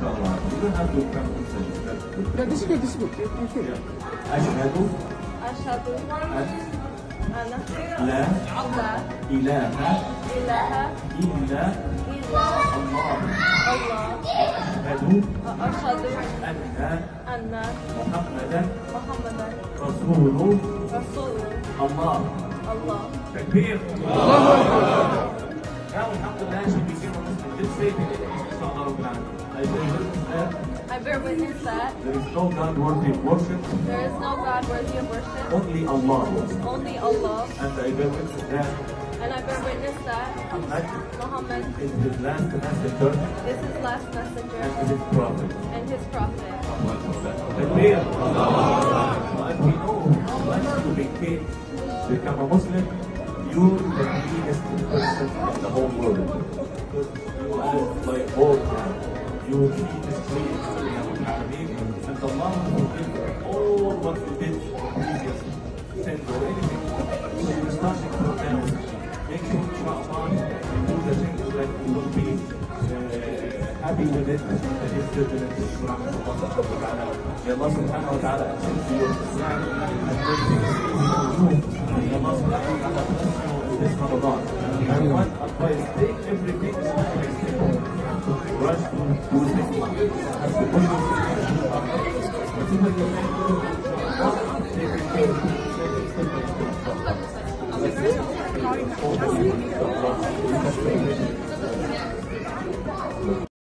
inshallah. You don't have to come inside. No, this is good. This is good. Okay. Yeah. Ashhadu أشهد an أن la لا ilaha إله illa إلا Allah. الله Ashhadu وأشهد anna أن Muhammadan محمدا Rasulullah. رسول Allah. الله. Takbir. Now, alhamdulillah, she became a Muslim. Just say it. Inshallah Rabbil Alamin. I believe that I bear witness that there is no God worthy of worship, there is no God worthy of worship, only Allah. only Allah, And I bear witness that and I bear witness that Muhammad Muhammad is his last messenger is his last messenger and his prophet. and his prophet. Takbir. As we know, once you become a Muslim, you're the cleanest person in the whole world. Because you are like gold now. You keep this clean. And Allah will forgive all what you did previous sins or anything. So you're starting from now. Make sure inshallah do the things that you will be happy with it and it's good in the Quran of Allah subhanahu wa ta'ala. May Allah subhanahu wa ta'ala accept your Islam and make things easy. May Allah subhanahu wa ta'ala bless you in this Ramadan. And one advice, take everything step by step. Rush to do things. As the Muslims whatever you make, take everything step by step.